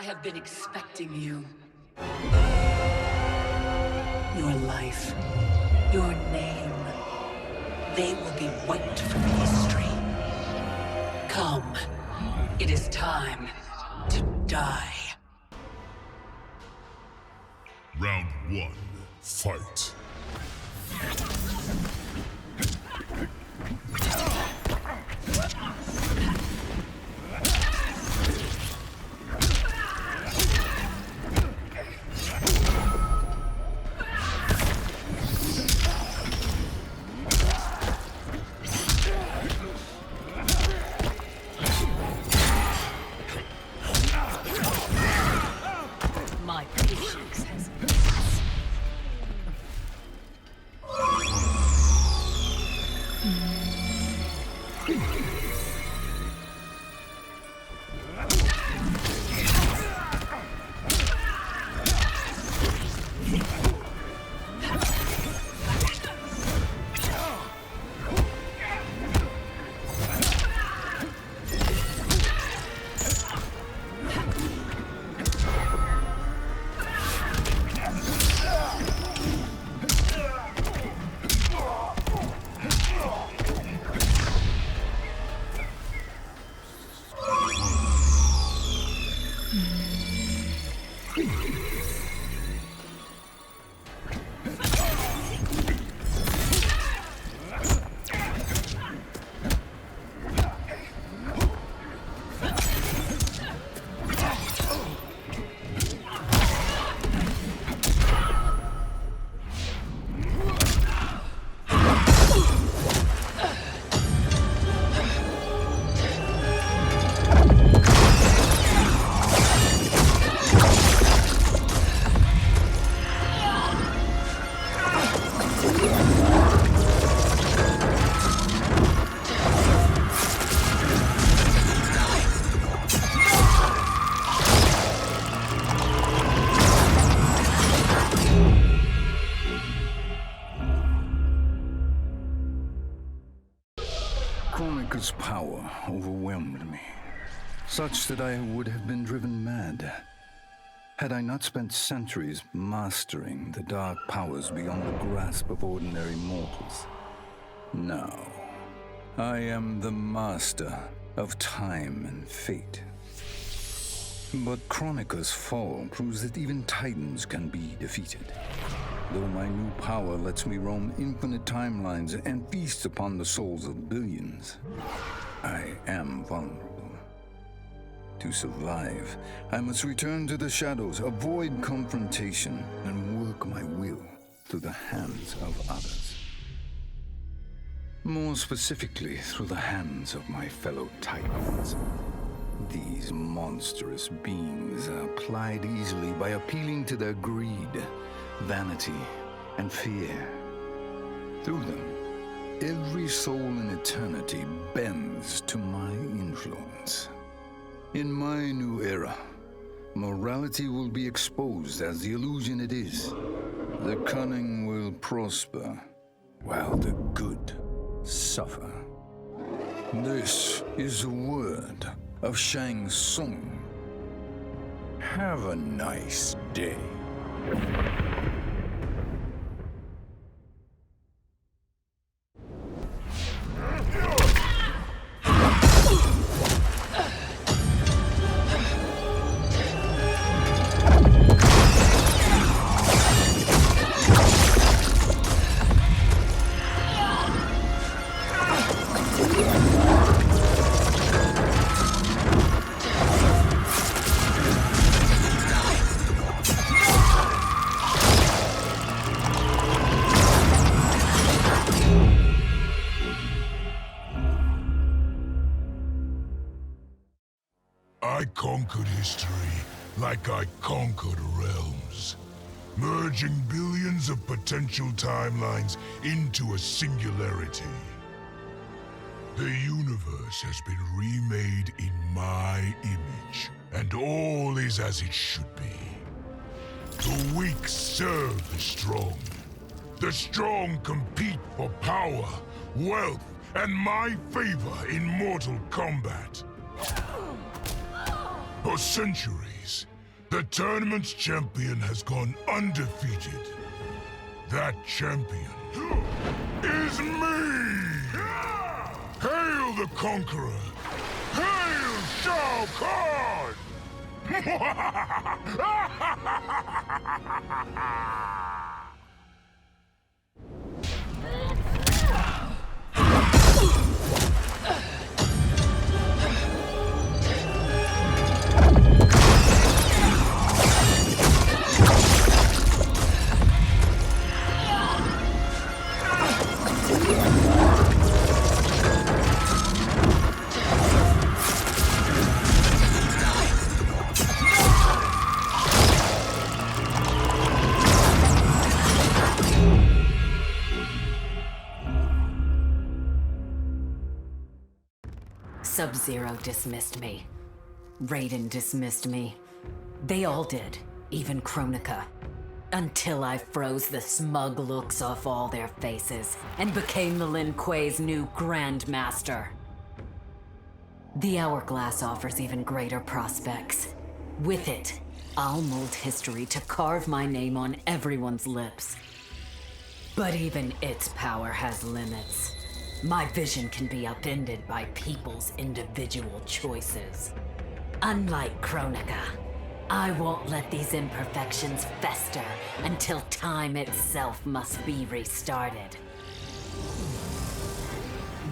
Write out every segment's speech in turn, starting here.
I have been expecting you. Your life, your name, they will be wiped from history. Come, it is time to die. Round 1, fight. My patience has Chronicle's power overwhelmed me, such that I would have been driven mad had I not spent centuries mastering the dark powers beyond the grasp of ordinary mortals. Now, I am the master of time and fate. But Chronicle's fall proves that even titans can be defeated. Though my new power lets me roam infinite timelines and feast upon the souls of billions, I am vulnerable. To survive, I must return to the shadows, avoid confrontation, and work my will through the hands of others. More specifically, through the hands of my fellow titans. These monstrous beings are plied easily by appealing to their greed, vanity, and fear. Through them, every soul in eternity bends to my influence. In my new era, morality will be exposed as the illusion it is. The cunning will prosper, while the good suffer. This is the word of Shang Tsung. Have a nice day. I conquered history like I conquered realms, merging billions of potential timelines into a singularity. The universe has been remade in my image, and all is as it should be. The weak serve the strong. The strong compete for power, wealth, and my favor in Mortal Kombat. For centuries, The tournament's champion has gone undefeated. That champion is me! Hail the Conqueror! Hail Shao Kahn! Sub-Zero dismissed me. Raiden dismissed me. They all did, even Kronika. Until I froze the smug looks off all their faces and became the Lin Kuei's new Grandmaster. The Hourglass offers even greater prospects. With it, I'll mold history to carve my name on everyone's lips. But even its power has limits. My vision can be upended by people's individual choices. Unlike Kronika, I won't let these imperfections fester until time itself must be restarted.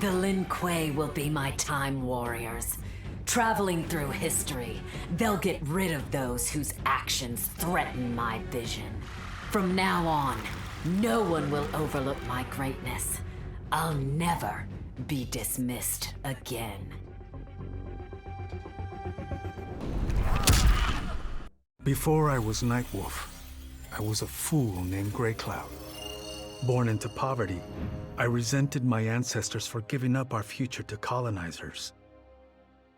The Lin Kuei will be my time warriors. Traveling through history, they'll get rid of those whose actions threaten my vision. From now on, no one will overlook my greatness. I'll never be dismissed again. Before I was Nightwolf, I was a fool named Grey Cloud. Born into poverty, I resented my ancestors for giving up our future to colonizers.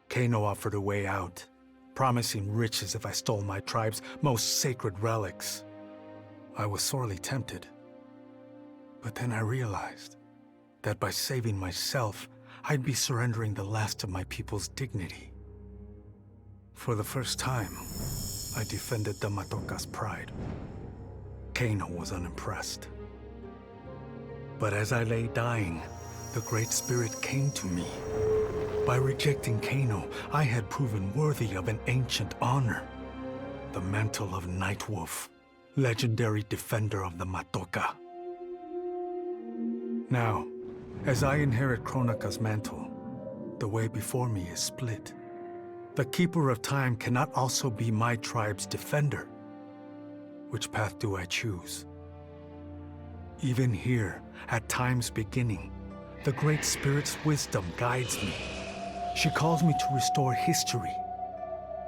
Kano offered a way out, promising riches if I stole my tribe's most sacred relics. I was sorely tempted. But then I realized that by saving myself, I'd be surrendering the last of my people's dignity. For the first time, I defended the Matoka's pride. Kano was unimpressed. But as I lay dying, the Great Spirit came to me. By rejecting Kano, I had proven worthy of an ancient honor. The mantle of Nightwolf, legendary defender of the Matoka. Now, as I inherit Kronika's mantle, the way before me is split. The Keeper of Time cannot also be my tribe's defender. Which path do I choose? Even here, at time's beginning, the Great Spirit's wisdom guides me. She calls me to restore history.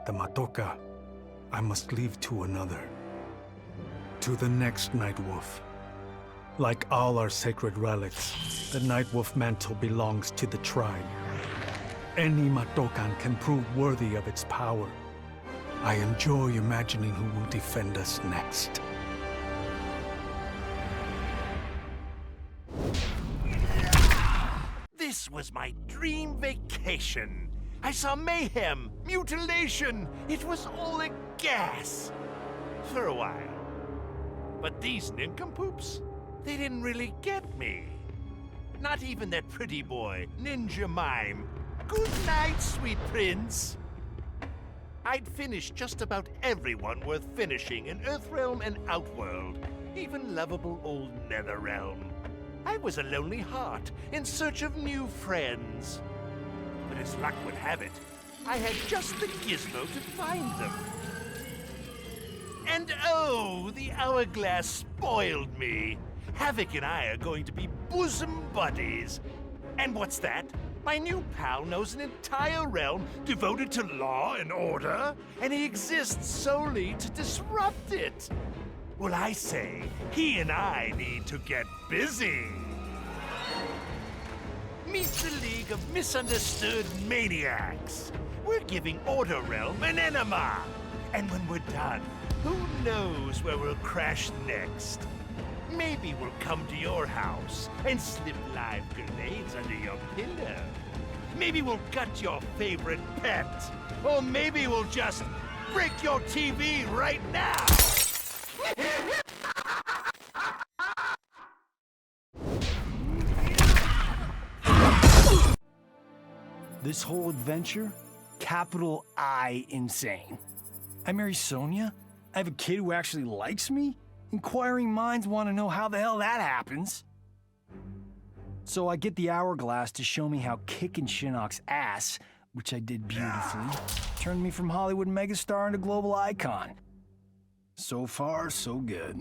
The Matoka, I must leave to another. To the next Nightwolf. Like all our sacred relics, the Nightwolf mantle belongs to the tribe. Any Matokan can prove worthy of its power. I enjoy imagining who will defend us next. This was my dream vacation. I saw mayhem, mutilation. It was all a gas. For a while. But these nincompoops, they didn't really get me. Not even that pretty boy, Ninja Mime. Good night, sweet prince. I'd finished just about everyone worth finishing in Earthrealm and Outworld, even lovable old Netherrealm. I was a lonely heart in search of new friends. But as luck would have it, I had just the gizmo to find them. And oh, the Hourglass spoiled me. Havoc and I are going to be bosom buddies. And what's that? My new pal knows an entire realm devoted to law and order, and he exists solely to disrupt it. Well, I say, he and I need to get busy. Meet the League of Misunderstood Maniacs. We're giving Order Realm an enema. And when we're done, who knows where we'll crash next? Maybe we'll come to your house and slip live grenades under your pillow. Maybe we'll gut your favorite pet. Or maybe we'll just break your TV right now! This whole adventure, capital I insane. I marry Sonia? I have a kid who actually likes me? Inquiring minds want to know how the hell that happens. So I get the hourglass to show me how kicking Shinnok's ass, which I did beautifully, turned me from Hollywood megastar into global icon. So far, so good.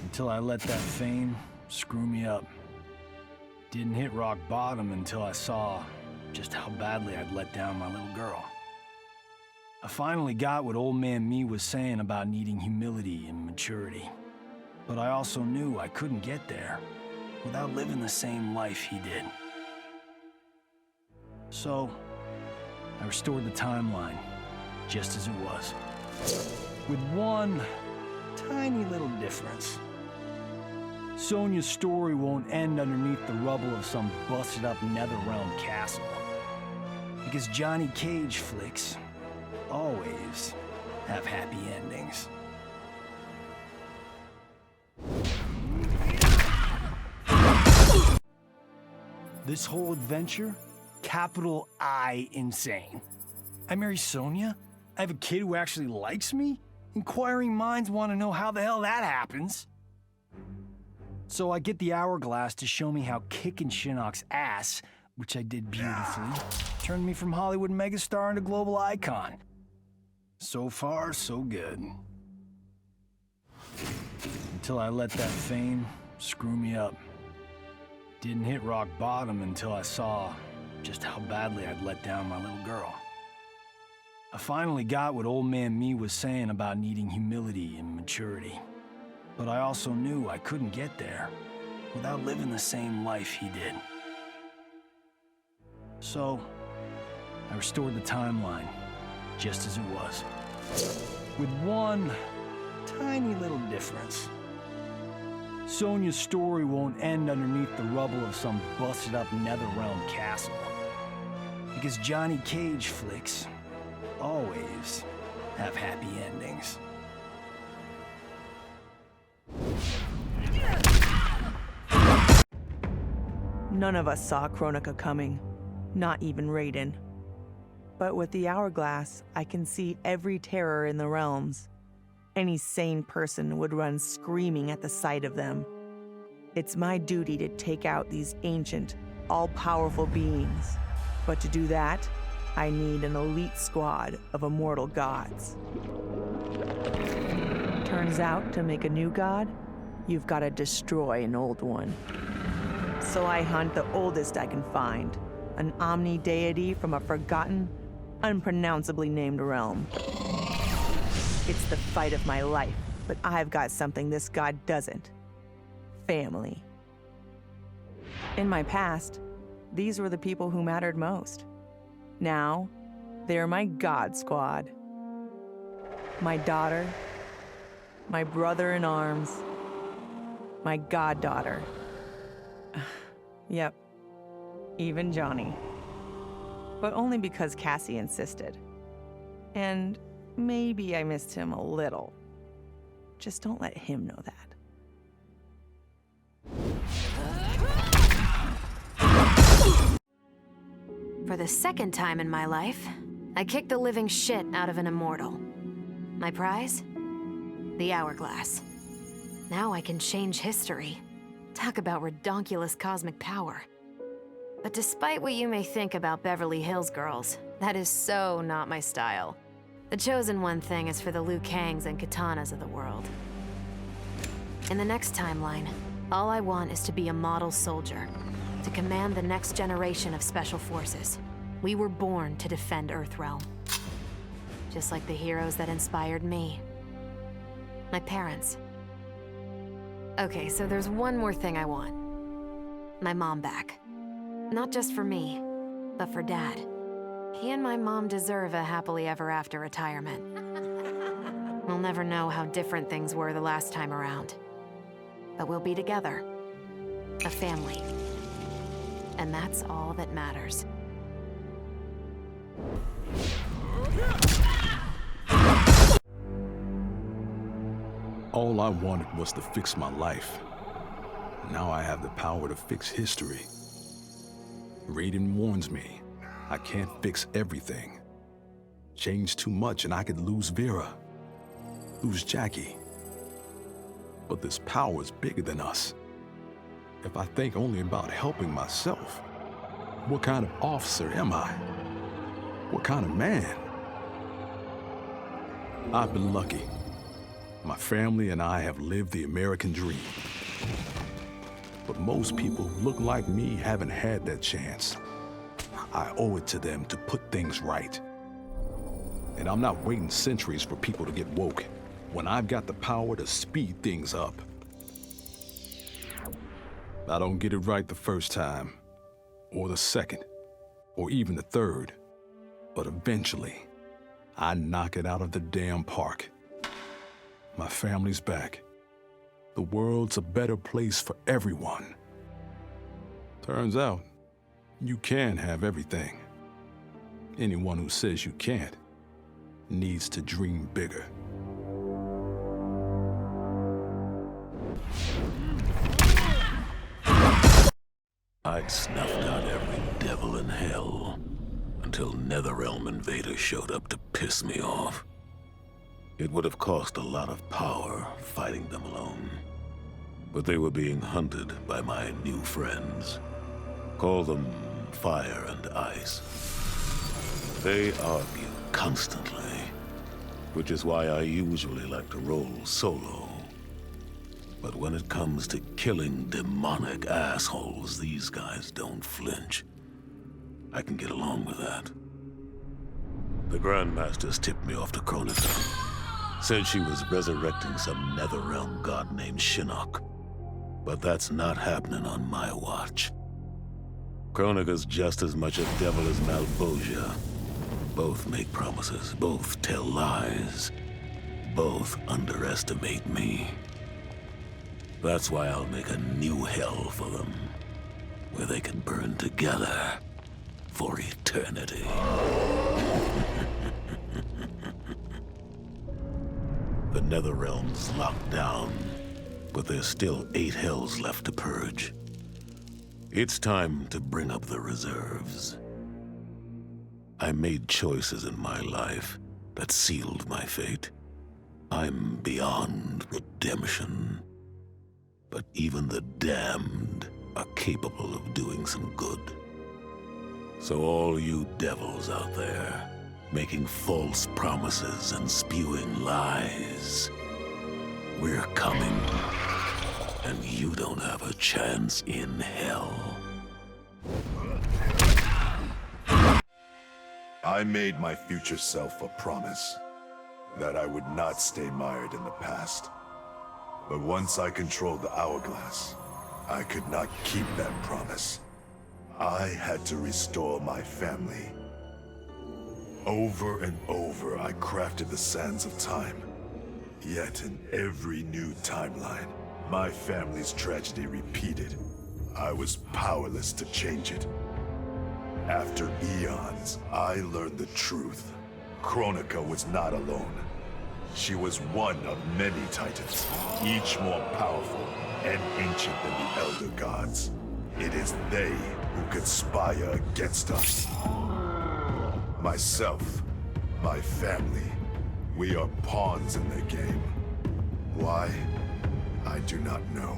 Until I let that fame screw me up. Didn't hit rock bottom until I saw just how badly I'd let down my little girl. I finally got what old man me was saying about needing humility and maturity. But I also knew I couldn't get there without living the same life he did. So, I restored the timeline, just as it was. With one tiny little difference. Sonia's story won't end underneath the rubble of some busted-up Netherrealm castle. Because Johnny Cage flicks always have happy endings. This whole adventure, capital I insane. I marry Sonia? I have a kid who actually likes me? Inquiring minds want to know how the hell that happens. So I get the hourglass to show me how kicking Shinnok's ass, which I did beautifully, turned me from Hollywood megastar into global icon. So far, so good. Until I let that fame screw me up. Didn't hit rock bottom until I saw just how badly I'd let down my little girl. I finally got what old man me was saying about needing humility and maturity. But I also knew I couldn't get there without living the same life he did. So, I restored the timeline, just as it was. With one tiny little difference. Sonia's story won't end underneath the rubble of some busted-up Netherrealm castle. Because Johnny Cage flicks always have happy endings. None of us saw Kronika coming, not even Raiden. But with the hourglass, I can see every terror in the realms. Any sane person would run screaming at the sight of them. It's my duty to take out these ancient, all-powerful beings. But to do that, I need an elite squad of immortal gods. Turns out, to make a new god, you've got to destroy an old one. So I hunt the oldest I can find, an omni-deity from a forgotten, unpronounceably named realm. It's the fight of my life, but I've got something this god doesn't. Family. In my past, these were the people who mattered most. Now, they're my god squad. My daughter, my brother in arms, my goddaughter. Yep, even Johnny. But only because Cassie insisted. And maybe I missed him a little. Just don't let him know that. For the second time in my life, I kicked the living shit out of an immortal. My prize? The hourglass. Now I can change history. Talk about redonkulous cosmic power. But despite what you may think about Beverly Hills girls, that is so not my style. The chosen one thing is for the Liu Kangs and Katanas of the world. In the next timeline, all I want is to be a model soldier, to command the next generation of special forces. We were born to defend Earthrealm. Just like the heroes that inspired me. My parents. Okay, so there's one more thing I want. My mom back. Not just for me, but for Dad. He and my mom deserve a happily ever after retirement. We'll never know how different things were the last time around. But we'll be together. A family. And that's all that matters. All I wanted was to fix my life. Now I have the power to fix history. Raiden warns me, I can't fix everything. Change too much and I could lose Vera, lose Jackie. But this power is bigger than us. If I think only about helping myself, what kind of officer am I? What kind of man? I've been lucky. My family and I have lived the American dream. But most people who look like me haven't had that chance. I owe it to them to put things right. And I'm not waiting centuries for people to get woke when I've got the power to speed things up. I don't get it right the first time, or the second, or even the third, but eventually, I knock it out of the damn park. My family's back. The world's a better place for everyone. Turns out, you can have everything. Anyone who says you can't needs to dream bigger. I'd snuffed out every devil in hell until Netherrealm invaders showed up to piss me off. It would have cost a lot of power fighting them alone. But they were being hunted by my new friends. Call them Fire and Ice. They argue constantly, which is why I usually like to roll solo. But when it comes to killing demonic assholes, these guys don't flinch. I can get along with that. The Grandmasters tipped me off to Kronika. Said she was resurrecting some Netherrealm god named Shinnok. But that's not happening on my watch. Kronika's just as much a devil as Malbosia. Both make promises, both tell lies. Both underestimate me. That's why I'll make a new hell for them, where they can burn together for eternity. The Netherrealm's locked down, but there's still 8 hells left to purge. It's time to bring up the reserves. I made choices in my life that sealed my fate. I'm beyond redemption. But even the damned are capable of doing some good. So all you devils out there, making false promises and spewing lies, we're coming, and you don't have a chance in hell. I made my future self a promise that I would not stay mired in the past. But once I controlled the hourglass, I could not keep that promise. I had to restore my family. Over and over, I crafted the sands of time. Yet in every new timeline, my family's tragedy repeated. I was powerless to change it. After eons, I learned the truth. Kronika was not alone. She was one of many titans, each more powerful and ancient than the Elder Gods. It is they who conspire against us. Myself, my family, we are pawns in their game. Why? I do not know.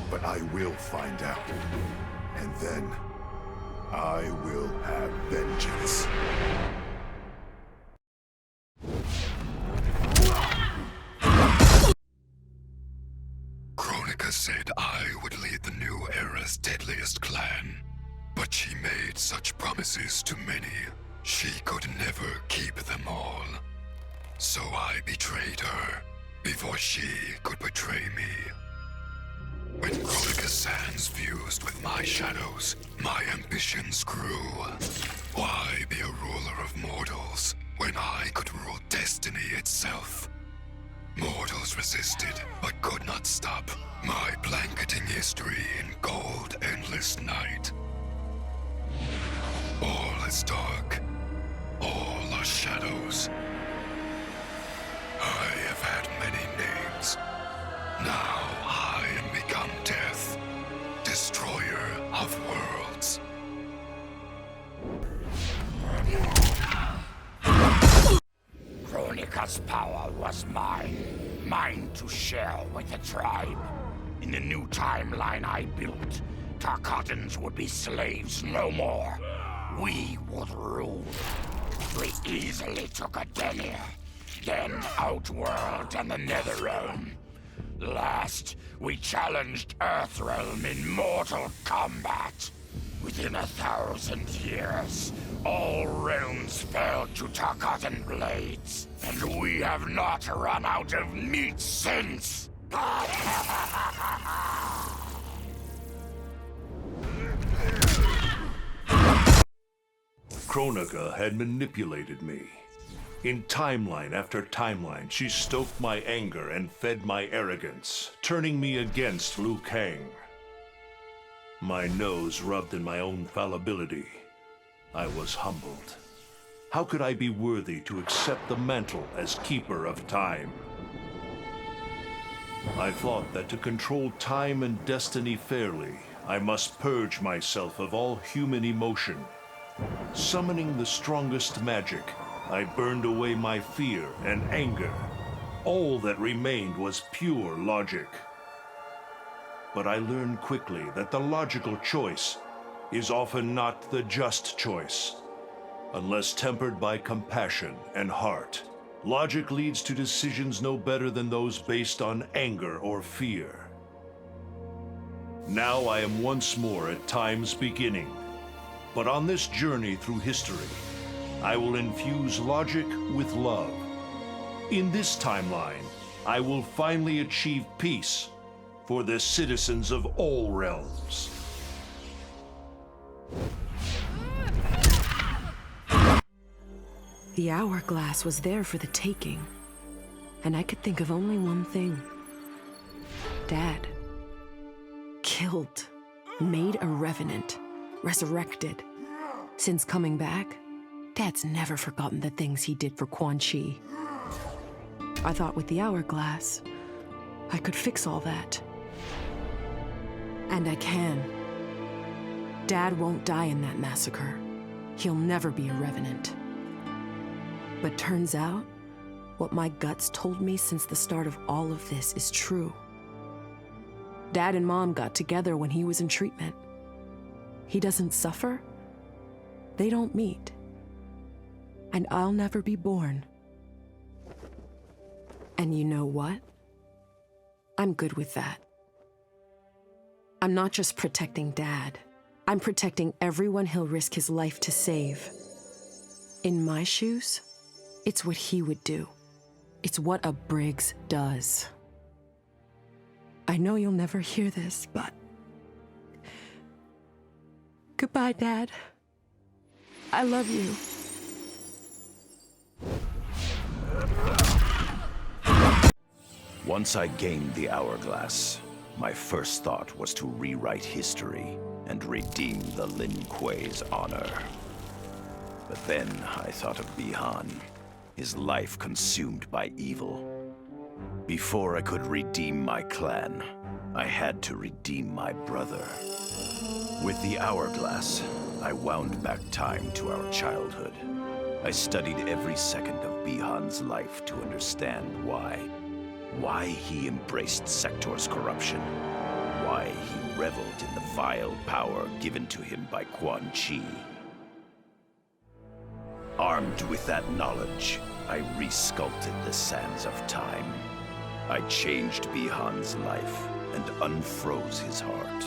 But I will find out. And then, I will have vengeance. Kronika said I would lead the new era's deadliest clan. But she made such promises to many, she could never keep them all. So I betrayed her, before she could betray me. When Kronika's sands fused with my shadows, my ambitions grew. Why be a ruler of mortals, when I could rule destiny itself? Mortals resisted, but could not stop my blanketing history in cold, endless night. All is dark. All I are shadows. I have had many names. Now I am become death, destroyer of worlds. Kronika's power was mine to share with the tribe. In the new timeline I built, Tarkatans would be slaves no more. We would rule. We easily took Adenir, then Outworld and the Netherrealm. Last, we challenged Earthrealm in mortal combat. Within 1,000 years, all realms fell to Tarkatan blades, and we have not run out of meat since. Kronika had manipulated me. In timeline after timeline, she stoked my anger and fed my arrogance, turning me against Liu Kang. My nose rubbed in my own fallibility. I was humbled. How could I be worthy to accept the mantle as keeper of time? I thought that to control time and destiny fairly, I must purge myself of all human emotion. Summoning the strongest magic, I burned away my fear and anger. All that remained was pure logic. But I learned quickly that the logical choice is often not the just choice. Unless tempered by compassion and heart, logic leads to decisions no better than those based on anger or fear. Now I am once more at time's beginning. But on this journey through history, I will infuse logic with love. In this timeline, I will finally achieve peace for the citizens of all realms. The hourglass was there for the taking, and I could think of only one thing. Dad. Killed. Made a revenant. Resurrected. Since coming back, Dad's never forgotten the things he did for Quan Chi. I thought with the hourglass, I could fix all that. And I can. Dad won't die in that massacre. He'll never be a revenant. But turns out, what my guts told me since the start of all of this is true. Dad and Mom got together when he was in treatment. He doesn't suffer. They don't meet. And I'll never be born. And you know what? I'm good with that. I'm not just protecting Dad. I'm protecting everyone he'll risk his life to save. In my shoes, it's what he would do. It's what a Briggs does. I know you'll never hear this, but... Goodbye, Dad. I love you. Once I gained the hourglass, my first thought was to rewrite history and redeem the Lin Kuei's honor. But then I thought of Bi-Han, his life consumed by evil. Before I could redeem my clan, I had to redeem my brother. With the hourglass, I wound back time to our childhood. I studied every second of Bi-Han's life to understand why. Why he embraced Sector's corruption. Why he reveled in the vile power given to him by Quan Chi. Armed with that knowledge, I resculpted the sands of time. I changed Bi-Han's life and unfroze his heart.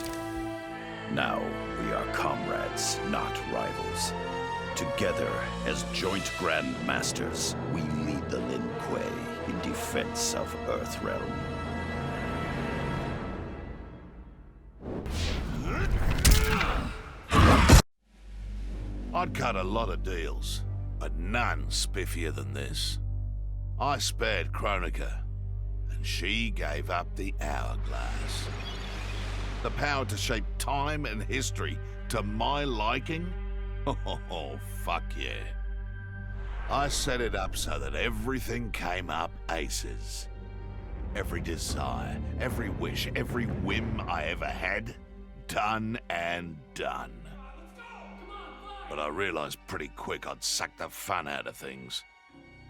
Now we are comrades, not rivals. Together, as joint Grand Masters, we lead the Lin Kuei in defense of Earthrealm. I'd cut a lot of deals, but none spiffier than this. I spared Kronika, and she gave up the hourglass. The power to shape time and history to my liking? Oh, fuck yeah. I set it up so that everything came up aces. Every desire, every wish, every whim I ever had, done and done. But I realized pretty quick I'd sucked the fun out of things.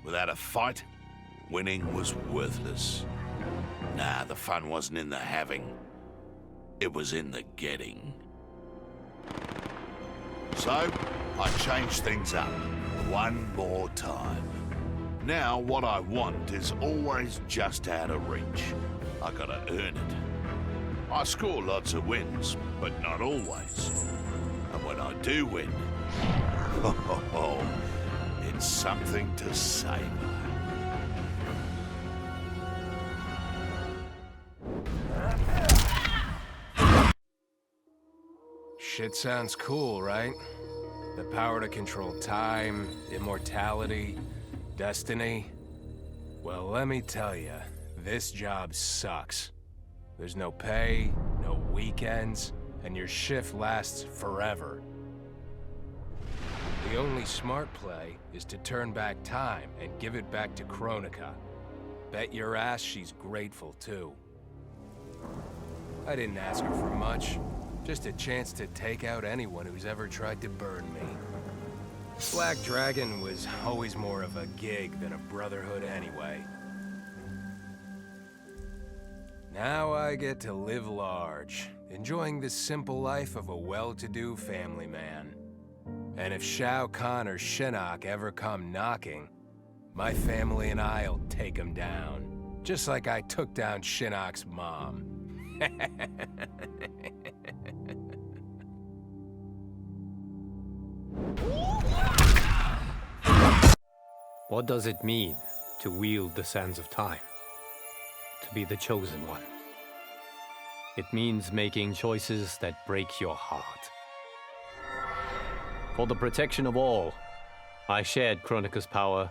Without a fight, winning was worthless. Nah, the fun wasn't in the having. It was in the getting. So, I changed things up one more time. Now, what I want is always just out of reach. I gotta earn it. I score lots of wins, but not always. And when I do win, it's something to savor. Shit sounds cool, right? The power to control time, immortality, destiny. Well, let me tell you, this job sucks. There's no pay, no weekends, and your shift lasts forever. The only smart play is to turn back time and give it back to Kronika. Bet your ass she's grateful, too. I didn't ask her for much. Just a chance to take out anyone who's ever tried to burn me. Black Dragon was always more of a gig than a brotherhood anyway. Now I get to live large, enjoying the simple life of a well-to-do family man. And if Shao Kahn or Shinnok ever come knocking, my family and I'll take them down. Just like I took down Shinnok's mom. What does it mean to wield the sands of time? To be the chosen one? It means making choices that break your heart. For the protection of all, I shared Kronika's power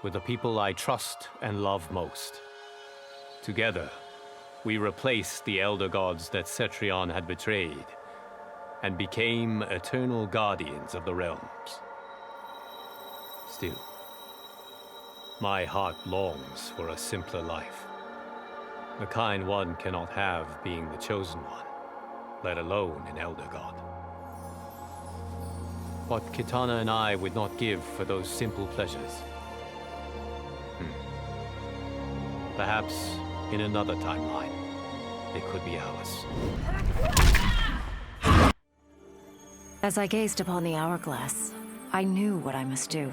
with the people I trust and love most. Together, we replaced the elder gods that Cetrion had betrayed and became eternal guardians of the realms. Still, my heart longs for a simpler life. The kind one cannot have being the chosen one, let alone an elder god. What Kitana and I would not give for those simple pleasures. Perhaps in another timeline, it could be ours. As I gazed upon the hourglass, I knew what I must do.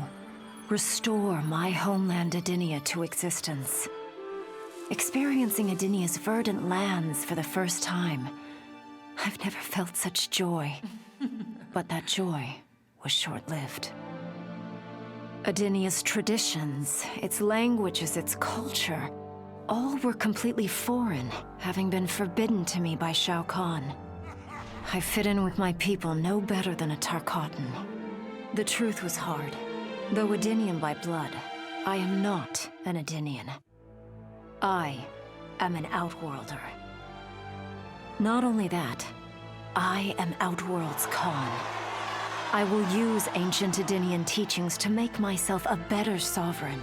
Restore my homeland Adinia to existence. Experiencing Adinia's verdant lands for the first time, I've never felt such joy. But that joy was short-lived. Adinia's traditions, its languages, its culture, all were completely foreign, having been forbidden to me by Shao Kahn. I fit in with my people no better than a Tarkatan. The truth was hard. Though Adinian by blood, I am not an Adinian. I am an Outworlder. Not only that, I am Outworld's Khan. I will use ancient Adinian teachings to make myself a better sovereign.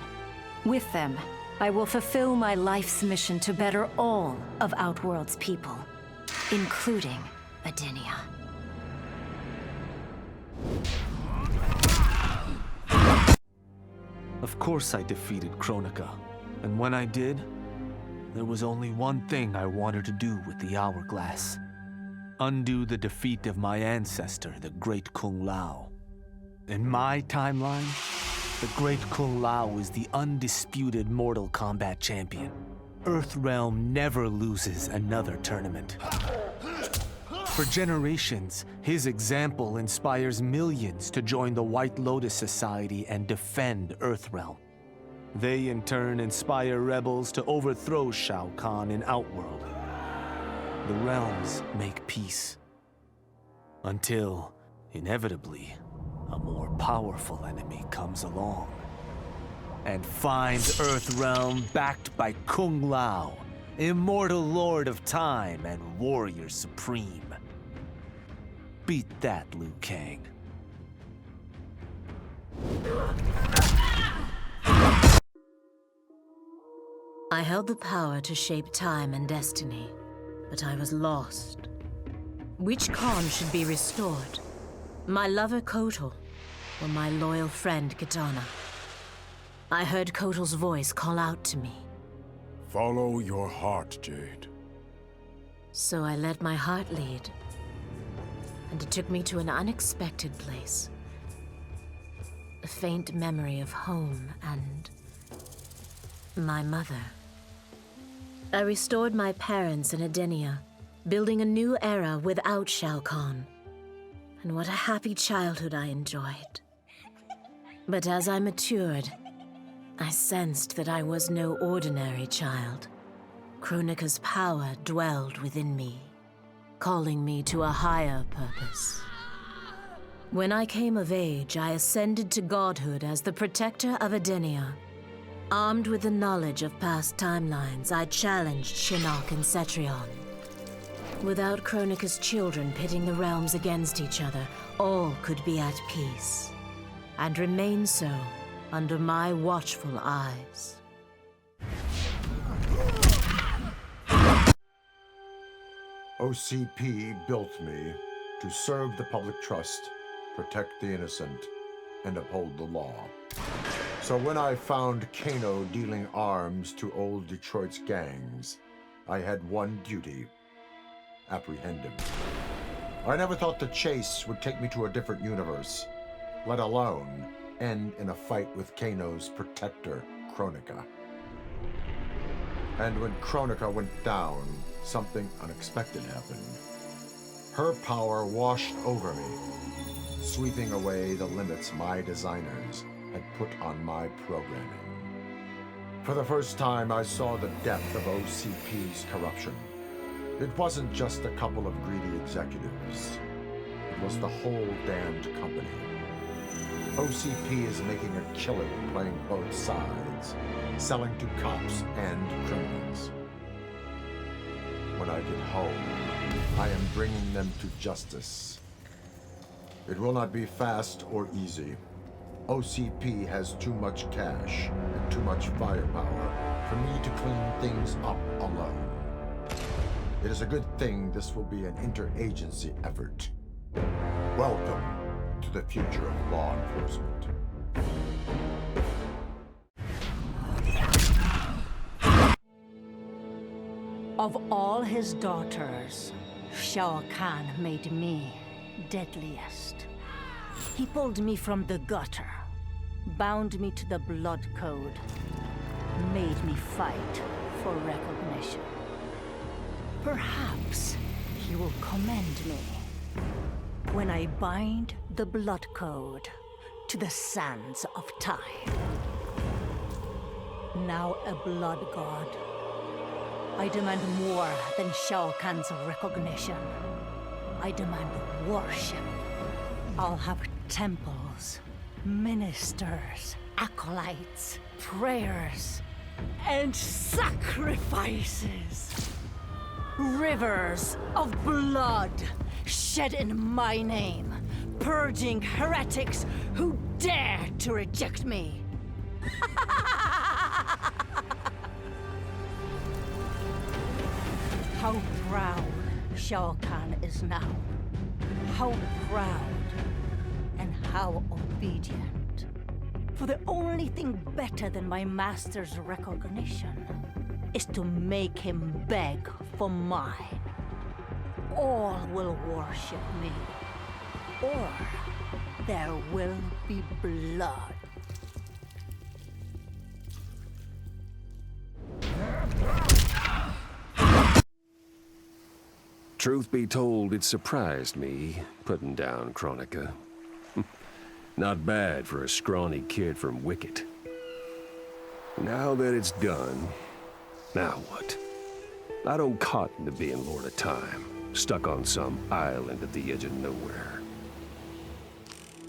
With them, I will fulfill my life's mission to better all of Outworld's people, including Adinia. Of course I defeated Kronika, and when I did, there was only one thing I wanted to do with the hourglass. Undo the defeat of my ancestor, the Great Kung Lao. In my timeline, the Great Kung Lao is the undisputed Mortal Kombat champion. Earthrealm never loses another tournament. For generations, his example inspires millions to join the White Lotus Society and defend Earthrealm. They in turn inspire rebels to overthrow Shao Kahn in Outworld. The realms make peace. Until, inevitably, a more powerful enemy comes along and finds Earthrealm backed by Kung Lao, immortal lord of time and warrior supreme. Beat that, Liu Kang. I held the power to shape time and destiny, but I was lost. Which Khan should be restored? My lover Kotal, or my loyal friend Kitana? I heard Kotal's voice call out to me. Follow your heart, Jade. So I let my heart lead, and it took me to an unexpected place. A faint memory of home and my mother. I restored my parents in Edenia, building a new era without Shao Kahn. And what a happy childhood I enjoyed. But as I matured, I sensed that I was no ordinary child. Kronika's power dwelled within me, calling me to a higher purpose. When I came of age, I ascended to godhood as the protector of Edenia. Armed with the knowledge of past timelines, I challenged Shinnok and Cetrion. Without Kronika's children pitting the realms against each other, all could be at peace, and remain so under my watchful eyes. OCP built me to serve the public trust, protect the innocent, and uphold the law. So when I found Kano dealing arms to old Detroit's gangs, I had one duty: apprehend him. I never thought the chase would take me to a different universe, let alone end in a fight with Kano's protector, Kronika. And when Kronika went down, something unexpected happened. Her power washed over me, sweeping away the limits my designers had put on my programming. For the first time, I saw the depth of OCP's corruption. It wasn't just a couple of greedy executives. It was the whole damned company. OCP is making a killing playing both sides, selling to cops and criminals. When I get home, I am bringing them to justice. It will not be fast or easy. OCP has too much cash and too much firepower for me to clean things up alone. It is a good thing this will be an interagency effort. Welcome to the future of law enforcement. Of all his daughters, Shao Kahn made me deadliest. He pulled me from the gutter, bound me to the blood code, made me fight for recognition. Perhaps he will commend me when I bind the blood code to the sands of time. Now a blood god, I demand more than Shao Kahn's recognition. I demand worship. I'll have temples, ministers, acolytes, prayers, and sacrifices. Rivers of blood shed in my name, purging heretics who dare to reject me. How proud Shao Kahn is now. How proud and how obedient. For the only thing better than my master's recognition is to make him beg for mine. All will worship me, or there will be blood. Truth be told, it surprised me, putting down Kronika. Not bad for a scrawny kid from Wicket. Now that it's done, now what? I don't cotton to being Lord of Time, stuck on some island at the edge of nowhere.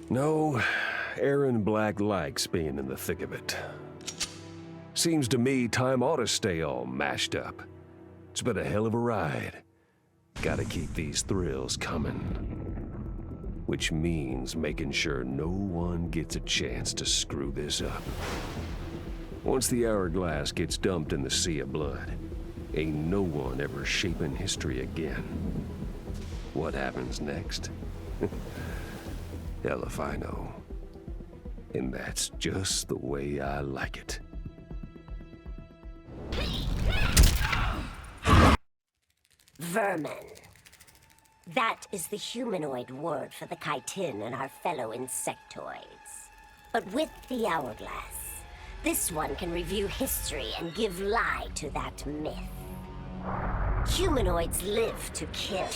No, Aaron Black likes being in the thick of it. Seems to me time ought to stay all mashed up. It's been a hell of a ride. Gotta keep these thrills coming. Which means making sure no one gets a chance to screw this up. Once the hourglass gets dumped in the sea of blood, ain't no one ever shaping history again. What happens next? Hell if I know. And that's just the way I like it. Vermin. That is the humanoid word for the chitin and our fellow insectoids. But with the hourglass, this one can review history and give lie to that myth. Humanoids live to kill.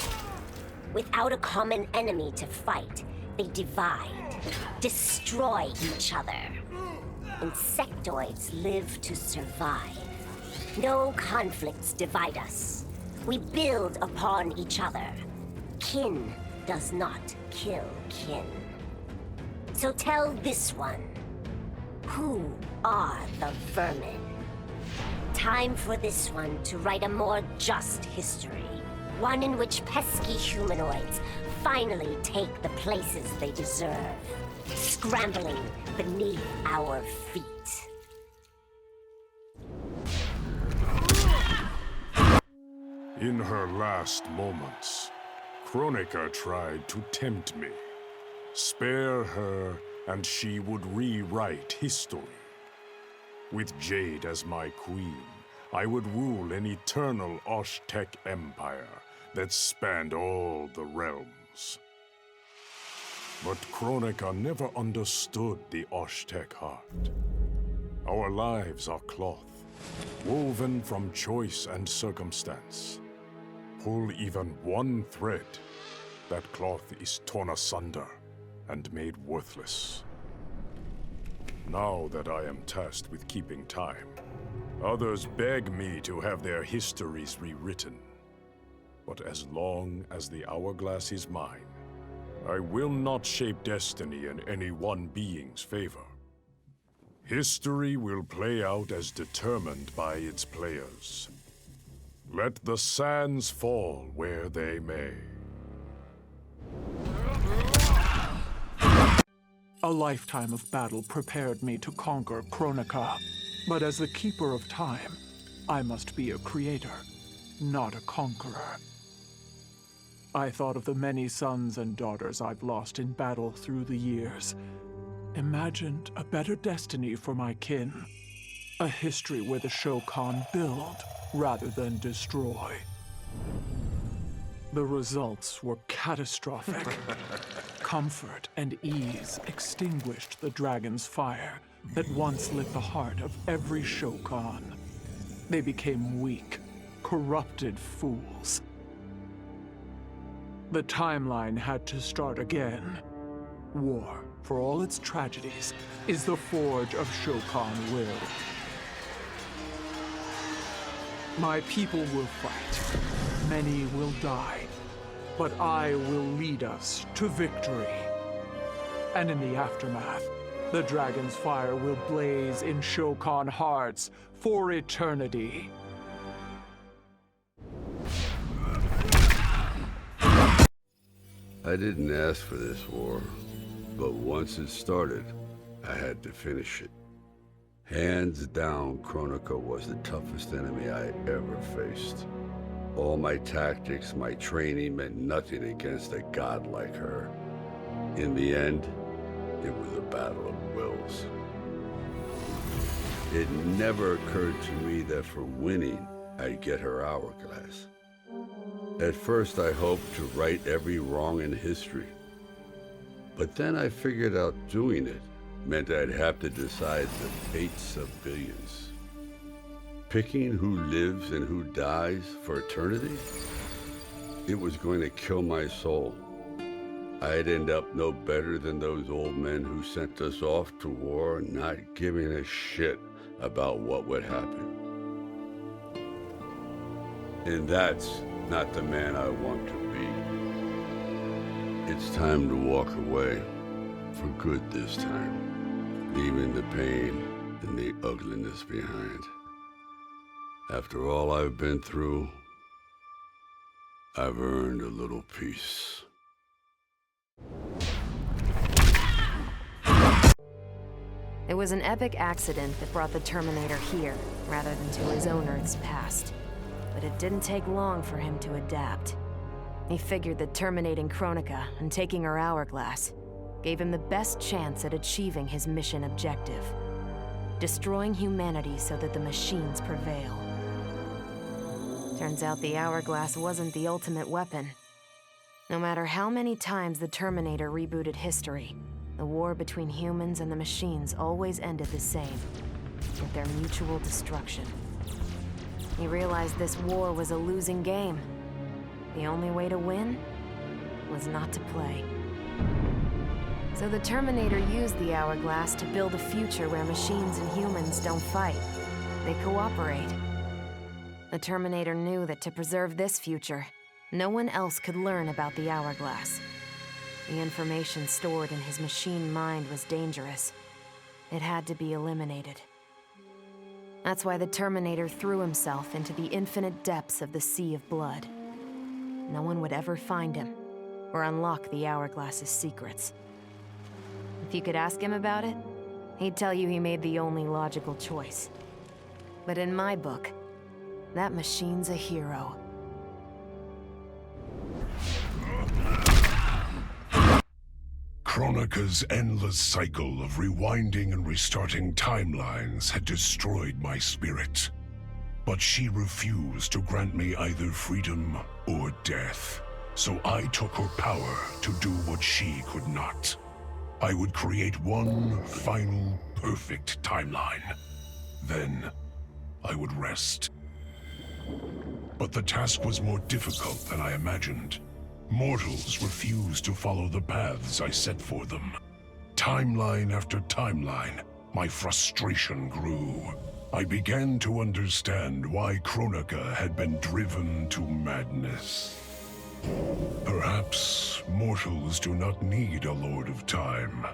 Without a common enemy to fight, they divide, destroy each other. Insectoids live to survive. No conflicts divide us. We build upon each other. Kin does not kill kin. So tell this one, who are the vermin? Time for this one to write a more just history. One in which pesky humanoids finally take the places they deserve, scrambling beneath our feet. In her last moments, Kronika tried to tempt me. Spare her, and she would rewrite history. With Jade as my queen, I would rule an eternal Osh-Tech empire that spanned all the realms. But Kronika never understood the Osh-Tech heart. Our lives are cloth, woven from choice and circumstance. Pull even one thread, that cloth is torn asunder and made worthless. Now that I am tasked with keeping time, others beg me to have their histories rewritten. But as long as the hourglass is mine, I will not shape destiny in any one being's favor. History will play out as determined by its players. Let the sands fall where they may. A lifetime of battle prepared me to conquer Kronika. But as the keeper of time, I must be a creator, not a conqueror. I thought of the many sons and daughters I've lost in battle through the years. Imagined a better destiny for my kin. A history where the Shokan build rather than destroy. The results were catastrophic. Comfort and ease extinguished the dragon's fire that once lit the heart of every Shokan. They became weak, corrupted fools. The timeline had to start again. War, for all its tragedies, is the forge of Shokan will. My people will fight. Many will die. But I will lead us to victory. And in the aftermath, the dragon's fire will blaze in Shokan hearts for eternity. I didn't ask for this war, but once it started, I had to finish it. Hands down, Kronika was the toughest enemy I ever faced. All my tactics, my training meant nothing against a god like her. In the end, it was a battle of wills. It never occurred to me that for winning, I'd get her hourglass. At first, I hoped to right every wrong in history. But then I figured out doing it meant I'd have to decide the fates of billions. Picking who lives and who dies for eternity? It was going to kill my soul. I'd end up no better than those old men who sent us off to war, not giving a shit about what would happen. And that's not the man I want to be. It's time to walk away, for good this time, leaving the pain and the ugliness behind. After all I've been through, I've earned a little peace. It was an epic accident that brought the Terminator here, rather than to his own Earth's past. But it didn't take long for him to adapt. He figured that terminating Kronika and taking her hourglass gave him the best chance at achieving his mission objective: destroying humanity so that the machines prevail. Turns out the hourglass wasn't the ultimate weapon. No matter how many times the Terminator rebooted history, the war between humans and the machines always ended the same, with their mutual destruction. He realized this war was a losing game. The only way to win was not to play. So the Terminator used the hourglass to build a future where machines and humans don't fight. They cooperate. The Terminator knew that to preserve this future, no one else could learn about the hourglass. The information stored in his machine mind was dangerous. It had to be eliminated. That's why the Terminator threw himself into the infinite depths of the Sea of Blood. No one would ever find him, or unlock the hourglass's secrets. If you could ask him about it, he'd tell you he made the only logical choice. But in my book, that machine's a hero. Kronika's endless cycle of rewinding and restarting timelines had destroyed my spirit. But she refused to grant me either freedom or death. So I took her power to do what she could not. I would create one final, perfect timeline. Then I would rest. But the task was more difficult than I imagined. Mortals refused to follow the paths I set for them. Timeline after timeline, my frustration grew. I began to understand why Kronika had been driven to madness. Perhaps mortals do not need a Lord of Time.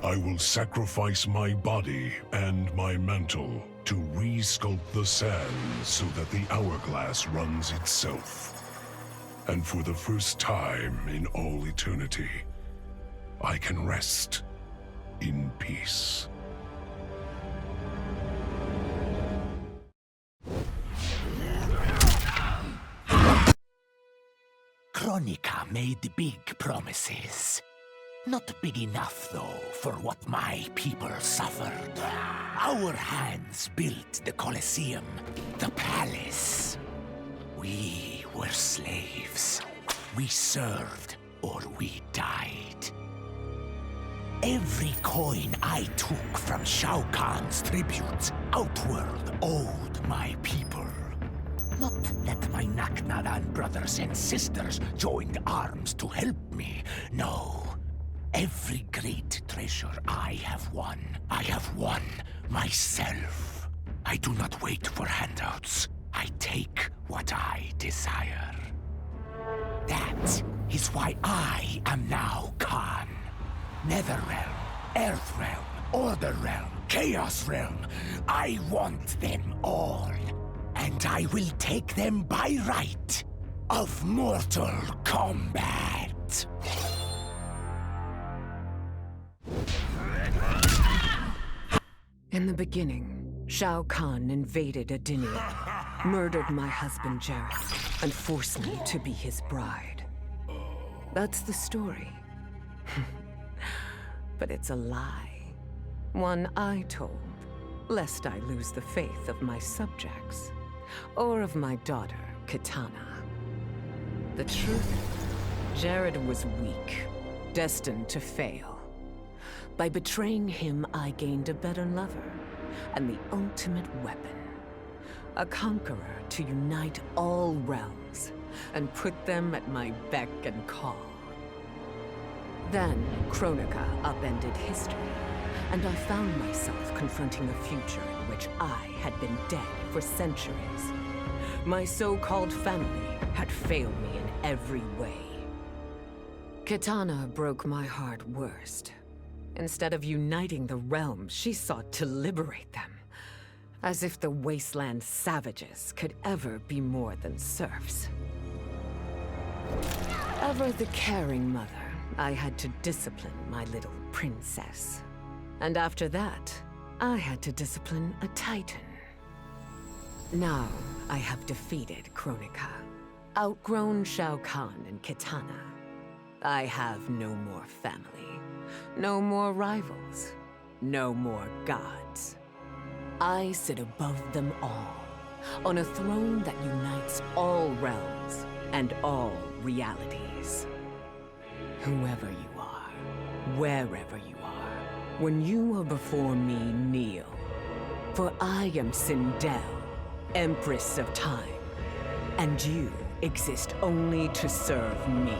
I will sacrifice my body and my mantle to re-sculpt the sands so that the hourglass runs itself. And for the first time in all eternity, I can rest in peace. Kronika made big promises. Not big enough, though, for what my people suffered. Our hands built the Colosseum, the palace. We were slaves. We served or we died. Every coin I took from Shao Kahn's tributes outworld owed my people. Not that my Naknadan brothers and sisters joined arms to help me, no. Every great treasure I have won myself. I do not wait for handouts. I take what I desire. That is why I am now Khan. Netherrealm, Earthrealm, Order Realm, Chaos Realm. I want them all. And I will take them by right of Mortal Kombat. In the beginning, Shao Kahn invaded Adinia, murdered my husband Jared, and forced me to be his bride. That's the story. But it's a lie. One I told, lest I lose the faith of my subjects, or of my daughter, Kitana. The truth, Jared was weak, destined to fail. By betraying him, I gained a better lover, and the ultimate weapon. A conqueror to unite all realms, and put them at my beck and call. Then, Kronika upended history, and I found myself confronting a future in which I had been dead for centuries. My so-called family had failed me in every way. Kitana broke my heart worst. Instead of uniting the realms, she sought to liberate them. As if the wasteland savages could ever be more than serfs. Ever the caring mother, I had to discipline my little princess. And after that, I had to discipline a titan. Now, I have defeated Kronika, outgrown Shao Kahn and Kitana. I have no more family, no more rivals, no more gods. I sit above them all, on a throne that unites all realms and all realities. Whoever you are, wherever you are, when you are before me, kneel. For I am Sindel, Empress of Time, and you exist only to serve me.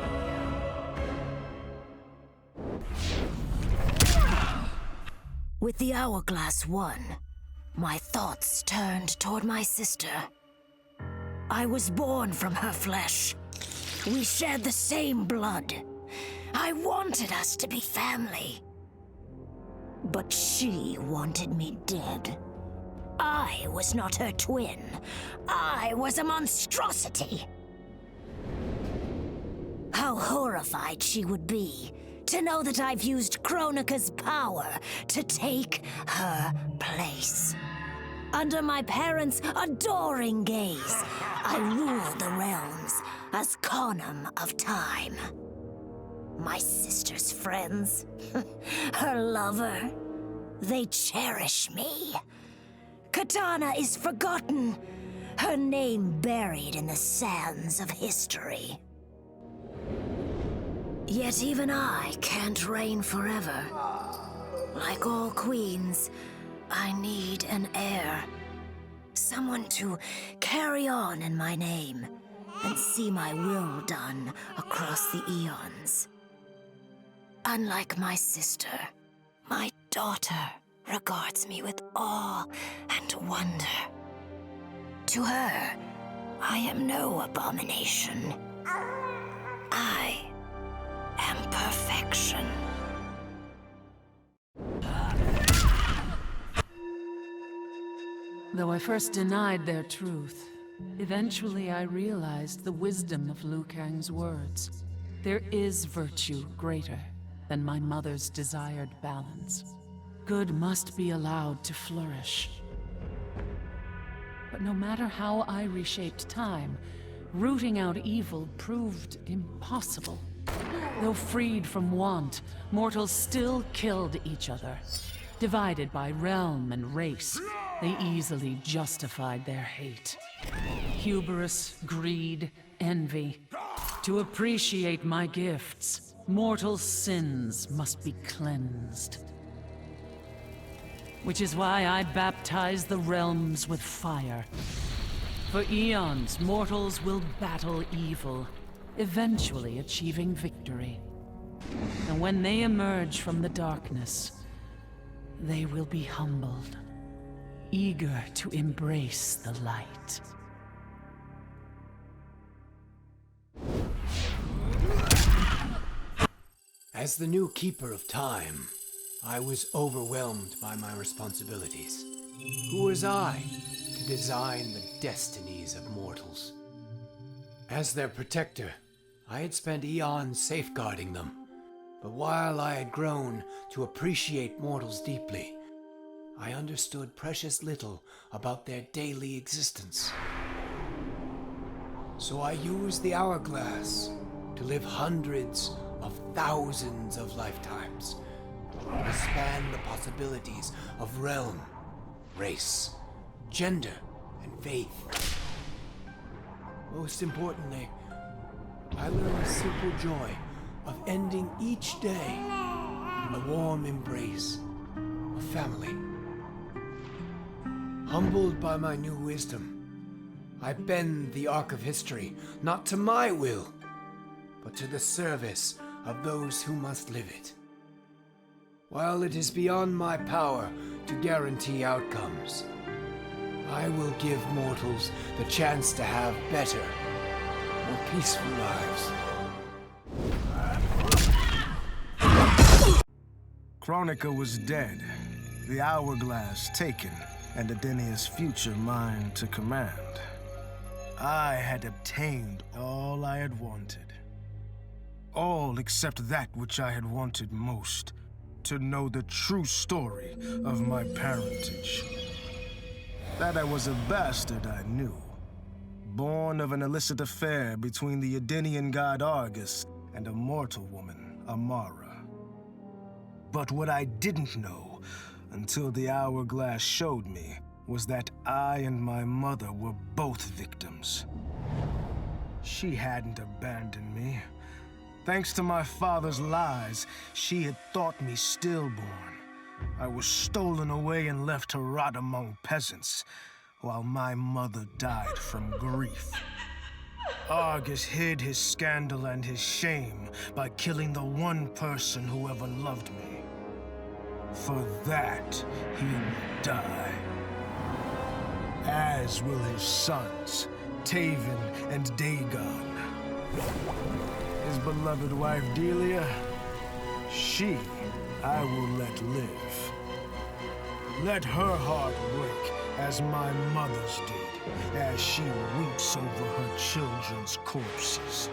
With the hourglass won, my thoughts turned toward my sister. I was born from her flesh. We shared the same blood. I wanted us to be family. But she wanted me dead. I was not her twin. I was a monstrosity. How horrified she would be to know that I've used Kronika's power to take her place. Under my parents' adoring gaze, I ruled the realms as Qanum of Time. My sister's friends, her lover, they cherish me. Kitana is forgotten, her name buried in the sands of history. Yet even I can't reign forever. Like all queens, I need an heir. Someone to carry on in my name and see my will done across the eons. Unlike my sister, my daughter regards me with awe and wonder. To her, I am no abomination. I am perfection. Though I first denied their truth, eventually I realized the wisdom of Liu Kang's words. There is virtue greater than my mother's desired balance. Good must be allowed to flourish. But no matter how I reshaped time, rooting out evil proved impossible. Though freed from want, mortals still killed each other. Divided by realm and race, they easily justified their hate. Hubris, greed, envy. To appreciate my gifts, mortal sins must be cleansed. Which is why I baptize the realms with fire. For eons, mortals will battle evil, eventually achieving victory. And when they emerge from the darkness, they will be humbled, eager to embrace the light. As the new Keeper of Time, I was overwhelmed by my responsibilities. Who was I to design the destinies of mortals? As their protector, I had spent eons safeguarding them. But while I had grown to appreciate mortals deeply, I understood precious little about their daily existence. So I used the hourglass to live hundreds of thousands of lifetimes, to span the possibilities of realm, race, gender, and faith. Most importantly, I learned the simple joy of ending each day in the warm embrace of family. Humbled by my new wisdom, I bend the arc of history, not to my will, but to the service of those who must live it. While it is beyond my power to guarantee outcomes, I will give mortals the chance to have better, more peaceful lives. Kronika was dead, the hourglass taken, and Adenia's future mine to command. I had obtained all I had wanted. All except that which I had wanted most, to know the true story of my parentage. That I was a bastard, I knew. Born of an illicit affair between the Edenian god Argus and a mortal woman, Amara. But what I didn't know, until the hourglass showed me, was that I and my mother were both victims. She hadn't abandoned me. Thanks to my father's lies, she had thought me stillborn. I was stolen away and left to rot among peasants, while my mother died from grief. Argus hid his scandal and his shame by killing the one person who ever loved me. For that, he will die. As will his sons, Taven and Dagon. His beloved wife Delia, she I will let live. Let her heart break as my mother's did, as she weeps over her children's corpses.